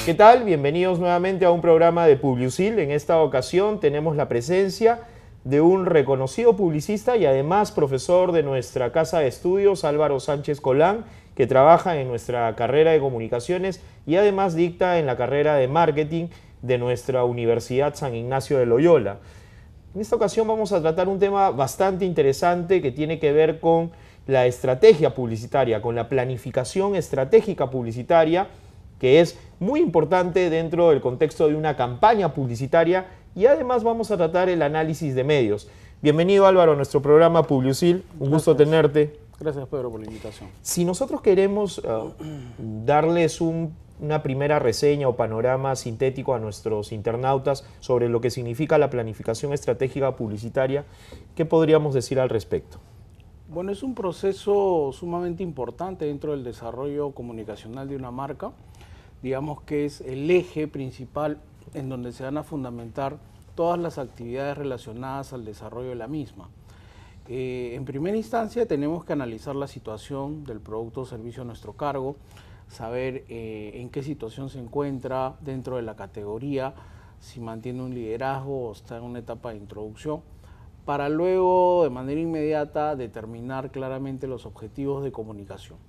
¿Qué tal? Bienvenidos nuevamente a un programa de Publiusil. En esta ocasión tenemos la presencia de un reconocido publicista y además profesor de nuestra casa de estudios, Álvaro Sánchez Colán, que trabaja en nuestra carrera de comunicaciones y además dicta en la carrera de marketing de nuestra Universidad San Ignacio de Loyola. En esta ocasión vamos a tratar un tema bastante interesante que tiene que ver con la estrategia publicitaria, con la planificación estratégica publicitaria, que es muy importante dentro del contexto de una campaña publicitaria, y además vamos a tratar el análisis de medios. Bienvenido, Álvaro, a nuestro programa Publiusil. Un gusto tenerte. Gracias, Pedro, por la invitación. Si nosotros queremos darles una primera reseña o panorama sintético a nuestros internautas sobre lo que significa la planificación estratégica publicitaria, ¿qué podríamos decir al respecto? Bueno, es un proceso sumamente importante dentro del desarrollo comunicacional de una marca. Digamos que es el eje principal en donde se van a fundamentar todas las actividades relacionadas al desarrollo de la misma. En primera instancia tenemos que analizar la situación del producto o servicio a nuestro cargo, saber en qué situación se encuentra dentro de la categoría, si mantiene un liderazgo o está en una etapa de introducción, para luego de manera inmediata determinar claramente los objetivos de comunicación.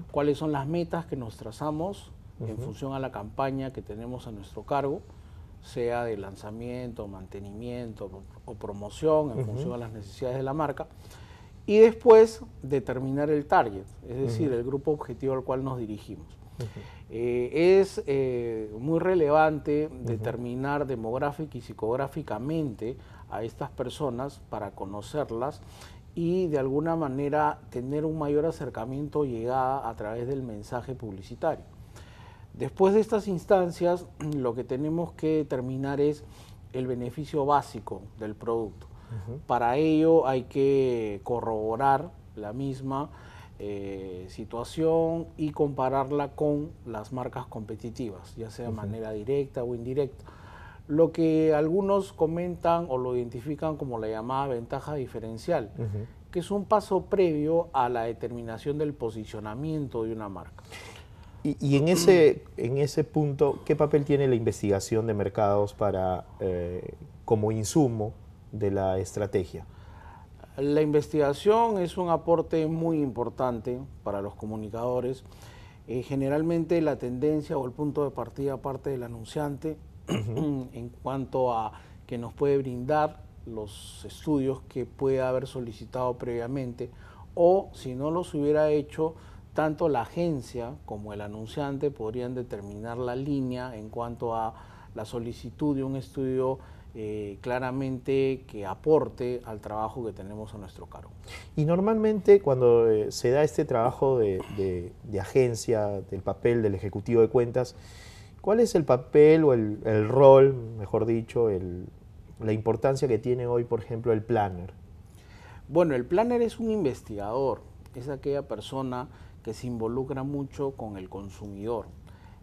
Cuáles son las metas que nos trazamos en función a la campaña que tenemos a nuestro cargo, sea de lanzamiento, mantenimiento o promoción en función a las necesidades de la marca, y después determinar el target, es decir, el grupo objetivo al cual nos dirigimos. Es muy relevante determinar demográfica y psicográficamente a estas personas para conocerlas y de alguna manera tener un mayor acercamiento o llegada a través del mensaje publicitario. Después de estas instancias, lo que tenemos que determinar es el beneficio básico del producto. Para ello hay que corroborar la misma situación y compararla con las marcas competitivas, ya sea de manera directa o indirecta. Lo que algunos comentan o lo identifican como la llamada ventaja diferencial, que es un paso previo a la determinación del posicionamiento de una marca. Y en ese punto, ¿qué papel tiene la investigación de mercados como insumo de la estrategia? La investigación es un aporte muy importante para los comunicadores. Generalmente la tendencia o el punto de partida parte del anunciante en cuanto a que nos puede brindar los estudios que puede haber solicitado previamente, o si no los hubiera hecho, tanto la agencia como el anunciante podrían determinar la línea en cuanto a la solicitud de un estudio claramente que aporte al trabajo que tenemos a nuestro cargo. Y normalmente cuando se da este trabajo de agencia, del papel del ejecutivo de cuentas, ¿cuál es el papel o el rol, mejor dicho, la importancia que tiene hoy, por ejemplo, el planner? Bueno, el planner es un investigador, es aquella persona que se involucra mucho con el consumidor.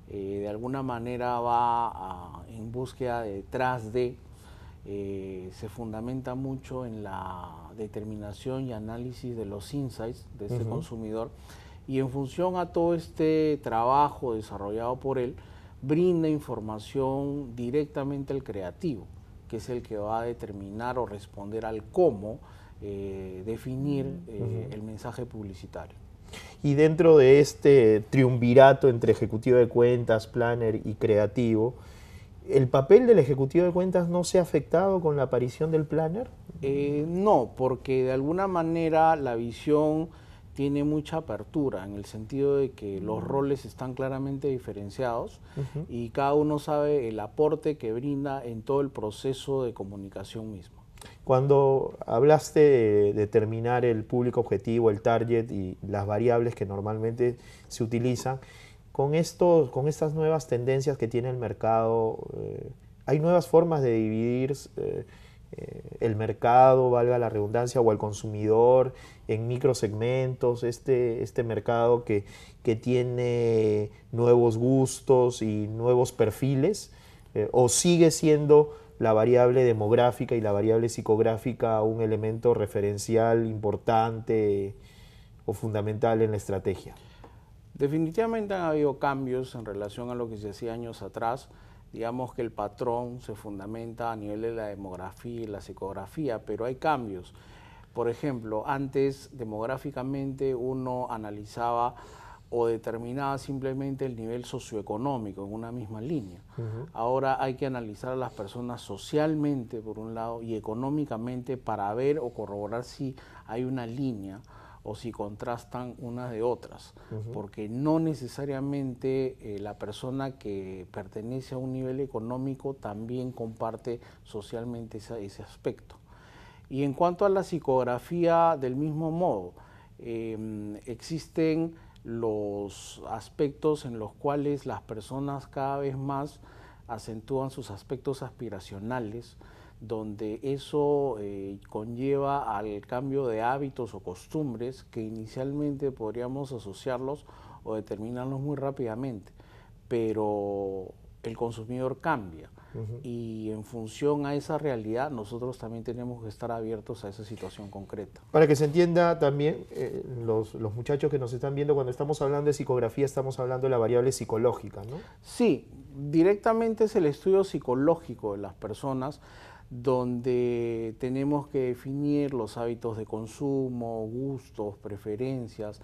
De alguna manera va en búsqueda detrás de, se fundamenta mucho en la determinación y análisis de los insights de ese consumidor, y en función a todo este trabajo desarrollado por él, brinda información directamente al creativo, que es el que va a determinar o responder al cómo definir el mensaje publicitario. Y dentro de este triunvirato entre ejecutivo de cuentas, planner y creativo, ¿el papel del ejecutivo de cuentas no se ha afectado con la aparición del planner? No, porque de alguna manera la visión tiene mucha apertura, en el sentido de que los roles están claramente diferenciados y cada uno sabe el aporte que brinda en todo el proceso de comunicación mismo. Cuando hablaste de determinar el público objetivo, el target y las variables que normalmente se utilizan, con estas nuevas tendencias que tiene el mercado, ¿hay nuevas formas de dividir el mercado, valga la redundancia, o al consumidor en microsegmentos, este mercado que tiene nuevos gustos y nuevos perfiles, o sigue siendo la variable demográfica y la variable psicográfica un elemento referencial importante o fundamental en la estrategia? Definitivamente han habido cambios en relación a lo que se hacía años atrás. Digamos que el patrón se fundamenta a nivel de la demografía y la psicografía, pero hay cambios. Por ejemplo, antes demográficamente uno analizaba o determinaba simplemente el nivel socioeconómico en una misma línea. Ahora hay que analizar a las personas socialmente, por un lado, y económicamente para ver o corroborar si hay una línea o si contrastan unas de otras, porque no necesariamente la persona que pertenece a un nivel económico también comparte socialmente ese aspecto. Y en cuanto a la psicografía, del mismo modo, existen los aspectos en los cuales las personas cada vez más acentúan sus aspectos aspiracionales, donde eso conlleva al cambio de hábitos o costumbres que inicialmente podríamos asociarlos o determinarlos muy rápidamente, pero el consumidor cambia. Y en función a esa realidad, nosotros también tenemos que estar abiertos a esa situación concreta. Para que se entienda también, los muchachos que nos están viendo, cuando estamos hablando de psicografía, estamos hablando de la variable psicológica, ¿no? Sí, directamente es el estudio psicológico de las personas, donde tenemos que definir los hábitos de consumo, gustos, preferencias,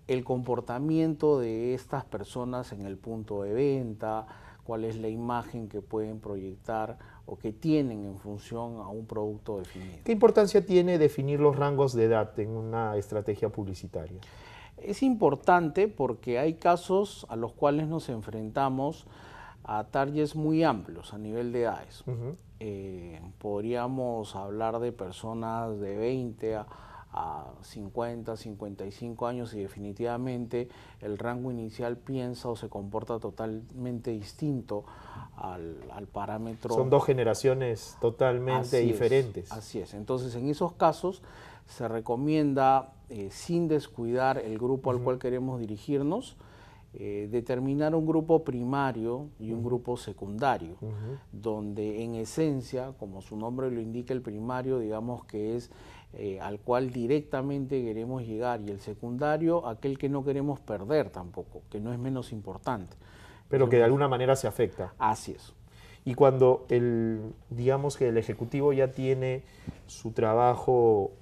el comportamiento de estas personas en el punto de venta, cuál es la imagen que pueden proyectar o que tienen en función a un producto definido. ¿Qué importancia tiene definir los rangos de edad en una estrategia publicitaria? Es importante porque hay casos a los cuales nos enfrentamos a targets muy amplios a nivel de edades. Podríamos hablar de personas de 20 a 50, 55 años y definitivamente el rango inicial piensa o se comporta totalmente distinto al parámetro. Son dos generaciones totalmente diferentes. Así es. Entonces, en esos casos se recomienda, sin descuidar el grupo al cual queremos dirigirnos, determinar un grupo primario y un grupo secundario, donde en esencia, como su nombre lo indica, el primario, digamos que es al cual directamente queremos llegar, y el secundario, aquel que no queremos perder tampoco, que no es menos importante. Pero que de alguna manera se afecta. Así es. Y cuando digamos que el ejecutivo ya tiene su trabajo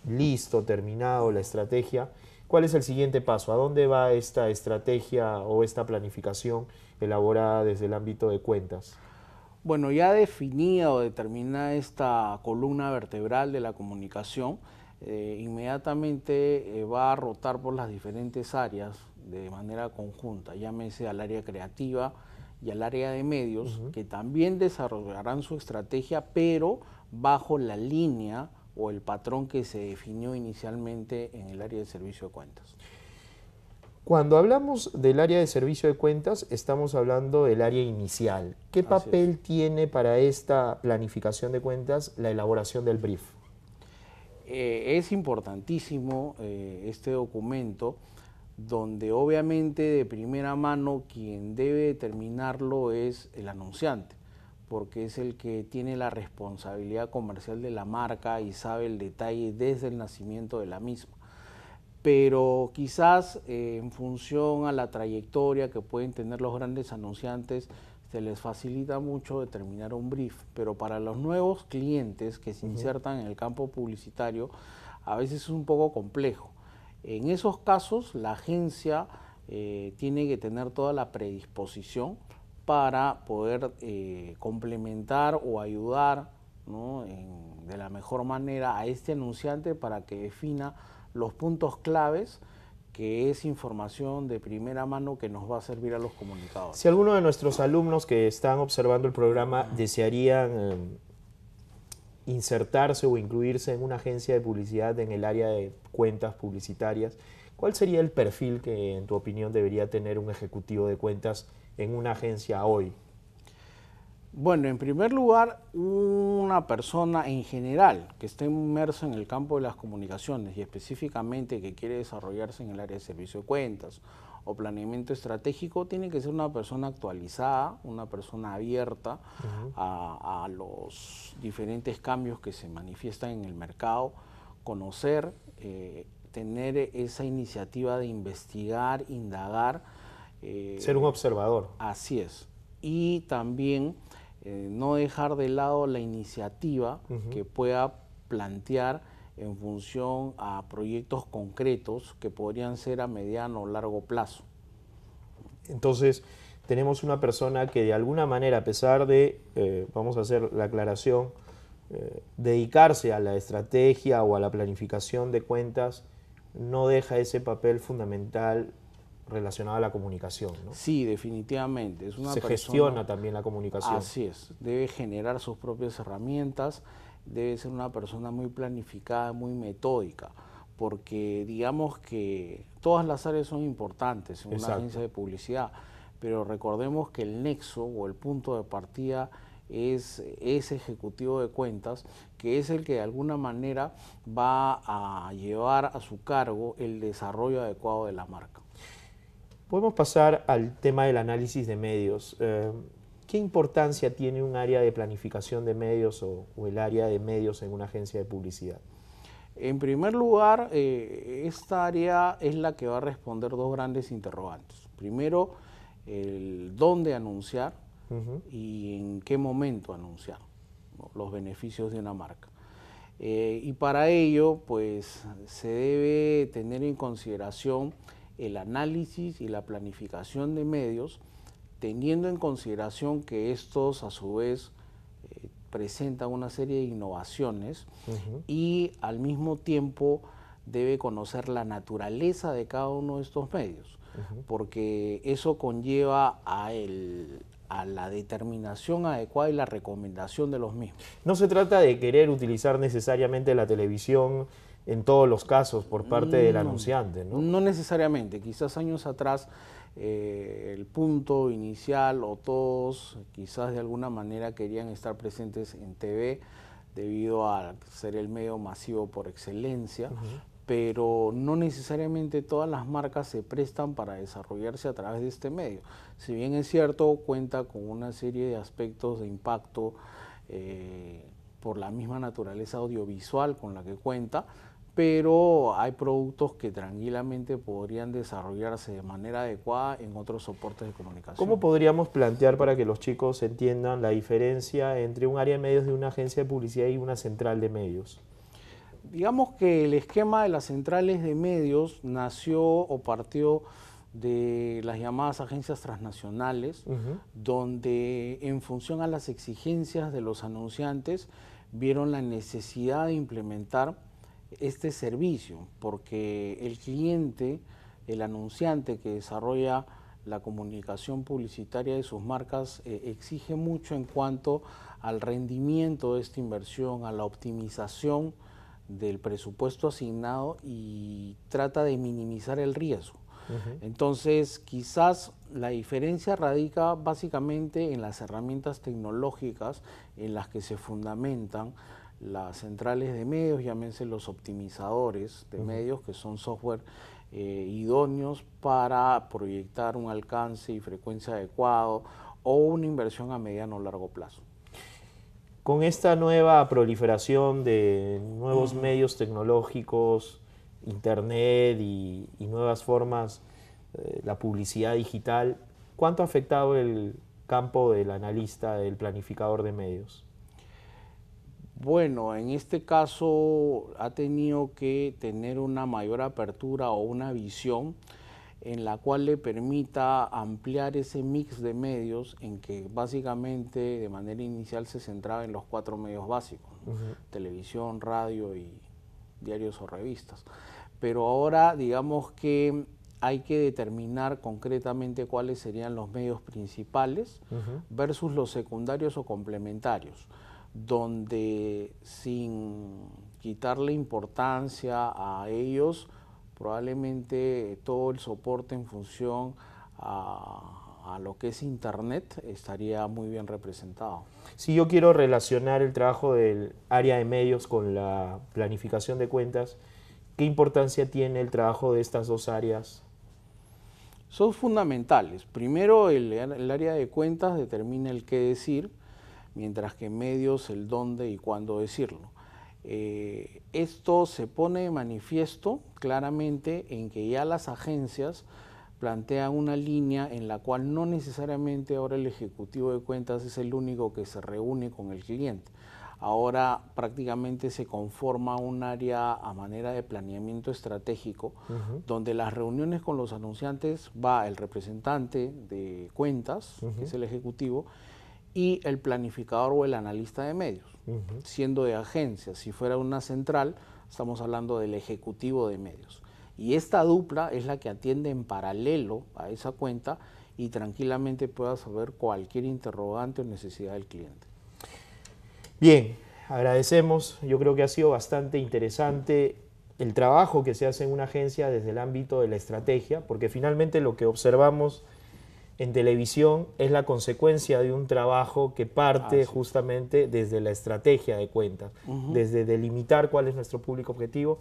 listo, terminado, la estrategia, ¿cuál es el siguiente paso? ¿A dónde va esta estrategia o esta planificación elaborada desde el ámbito de cuentas? Bueno, ya definida o determinada esta columna vertebral de la comunicación, inmediatamente va a rotar por las diferentes áreas de manera conjunta, llámese al área creativa y al área de medios, que también desarrollarán su estrategia, pero bajo la línea o el patrón que se definió inicialmente en el área de servicio de cuentas. Cuando hablamos del área de servicio de cuentas, estamos hablando del área inicial. ¿Qué papel tiene para esta planificación de cuentas la elaboración del brief? Es importantísimo este documento, donde obviamente de primera mano quien debe determinarlo es el anunciante, porque es el que tiene la responsabilidad comercial de la marca y sabe el detalle desde el nacimiento de la misma. Pero quizás en función a la trayectoria que pueden tener los grandes anunciantes, se les facilita mucho determinar un brief, pero para los nuevos clientes que se insertan en el campo publicitario, a veces es un poco complejo. En esos casos, la agencia tiene que tener toda la predisposición para poder complementar o ayudar, ¿no?, de la mejor manera a este anunciante para que defina los puntos claves, que es información de primera mano que nos va a servir a los comunicadores. Si alguno de nuestros alumnos que están observando el programa desearían insertarse o incluirse en una agencia de publicidad en el área de cuentas publicitarias, ¿cuál sería el perfil que, en tu opinión, debería tener un ejecutivo de cuentas en una agencia hoy? Bueno, en primer lugar, una persona en general que esté inmersa en el campo de las comunicaciones y específicamente que quiere desarrollarse en el área de servicio de cuentas o planeamiento estratégico, tiene que ser una persona actualizada, una persona abierta a los diferentes cambios que se manifiestan en el mercado, conocer tener esa iniciativa de investigar, indagar. Ser un observador. Así es. Y también no dejar de lado la iniciativa que pueda plantear en función a proyectos concretos que podrían ser a mediano o largo plazo. Entonces, tenemos una persona que de alguna manera, a pesar de, vamos a hacer la aclaración, dedicarse a la estrategia o a la planificación de cuentas, no deja ese papel fundamental relacionado a la comunicación, ¿no? Sí, definitivamente. Es una Se persona, gestiona también la comunicación. así es. Debe generar sus propias herramientas, debe ser una persona muy planificada, muy metódica, porque digamos que todas las áreas son importantes en una agencia de publicidad, pero recordemos que el nexo o el punto de partida es ese ejecutivo de cuentas, que es el que de alguna manera va a llevar a su cargo el desarrollo adecuado de la marca. Podemos pasar al tema del análisis de medios. ¿Qué importancia tiene un área de planificación de medios o el área de medios en una agencia de publicidad? En primer lugar, esta área es la que va a responder dos grandes interrogantes. Primero, el dónde anunciar y en qué momento anunciar, ¿no?, los beneficios de una marca. Y para ello, pues, se debe tener en consideración el análisis y la planificación de medios, teniendo en consideración que estos, a su vez, presentan una serie de innovaciones y al mismo tiempo debe conocer la naturaleza de cada uno de estos medios, porque eso conlleva a la determinación adecuada y la recomendación de los mismos. No se trata de querer utilizar necesariamente la televisión en todos los casos por parte del anunciante, ¿no? No necesariamente. Quizás años atrás el punto inicial o todos quizás de alguna manera querían estar presentes en TV debido a ser el medio masivo por excelencia, pero no necesariamente todas las marcas se prestan para desarrollarse a través de este medio. Si bien es cierto, cuenta con una serie de aspectos de impacto por la misma naturaleza audiovisual con la que cuenta, pero hay productos que tranquilamente podrían desarrollarse de manera adecuada en otros soportes de comunicación. ¿Cómo podríamos plantear para que los chicos entiendan la diferencia entre un área de medios de una agencia de publicidad y una central de medios? Digamos que el esquema de las centrales de medios nació o partió de las llamadas agencias transnacionales, donde en función a las exigencias de los anunciantes vieron la necesidad de implementar este servicio, porque el cliente, el anunciante que desarrolla la comunicación publicitaria de sus marcas exige mucho en cuanto al rendimiento de esta inversión, a la optimización del presupuesto asignado y trata de minimizar el riesgo. Entonces, quizás la diferencia radica básicamente en las herramientas tecnológicas en las que se fundamentan las centrales de medios, llámense los optimizadores de medios, que son software idóneos para proyectar un alcance y frecuencia adecuado o una inversión a mediano o largo plazo. Con esta nueva proliferación de nuevos medios tecnológicos, internet y nuevas formas, la publicidad digital, ¿cuánto ha afectado el campo del analista, del planificador de medios? Bueno, en este caso ha tenido que tener una mayor apertura o una visión en la cual le permita ampliar ese mix de medios en que básicamente de manera inicial se centraba en los 4 medios básicos, ¿no? Televisión, radio y diarios o revistas. Pero ahora digamos que hay que determinar concretamente cuáles serían los medios principales versus los secundarios o complementarios, donde sin quitarle importancia a ellos, probablemente todo el soporte en función a lo que es Internet estaría muy bien representado. Si yo quiero relacionar el trabajo del área de medios con la planificación de cuentas, ¿qué importancia tiene el trabajo de estas dos áreas? Son fundamentales. Primero, el área de cuentas determina el qué decir, mientras que medios el dónde y cuándo decirlo. Esto se pone de manifiesto claramente en que ya las agencias plantean una línea en la cual no necesariamente ahora el ejecutivo de cuentas es el único que se reúne con el cliente. Ahora prácticamente se conforma un área a manera de planeamiento estratégico, donde las reuniones con los anunciantes va el representante de cuentas, que es el ejecutivo, y el planificador o el analista de medios, siendo de agencia. Si fuera una central, estamos hablando del ejecutivo de medios. Y esta dupla es la que atiende en paralelo a esa cuenta y tranquilamente pueda saber cualquier interrogante o necesidad del cliente. Bien, agradecemos. Yo creo que ha sido bastante interesante el trabajo que se hace en una agencia desde el ámbito de la estrategia, porque finalmente lo que observamos en televisión es la consecuencia de un trabajo que parte justamente desde la estrategia de cuentas, desde delimitar cuál es nuestro público objetivo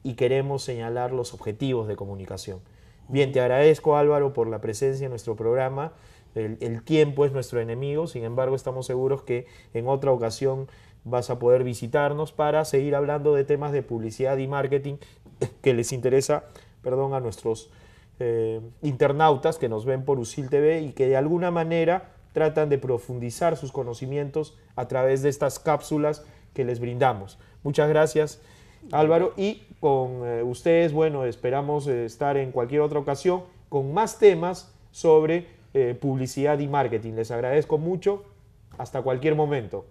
y queremos señalar los objetivos de comunicación. Bien, te agradezco, Álvaro, por la presencia en nuestro programa. El tiempo es nuestro enemigo, sin embargo estamos seguros que en otra ocasión vas a poder visitarnos para seguir hablando de temas de publicidad y marketing que les interesa, perdón, a nuestros internautas que nos ven por USIL TV y que de alguna manera tratan de profundizar sus conocimientos a través de estas cápsulas que les brindamos. Muchas gracias, Álvaro, y con ustedes, bueno, esperamos estar en cualquier otra ocasión con más temas sobre publicidad y marketing. Les agradezco mucho. Hasta cualquier momento.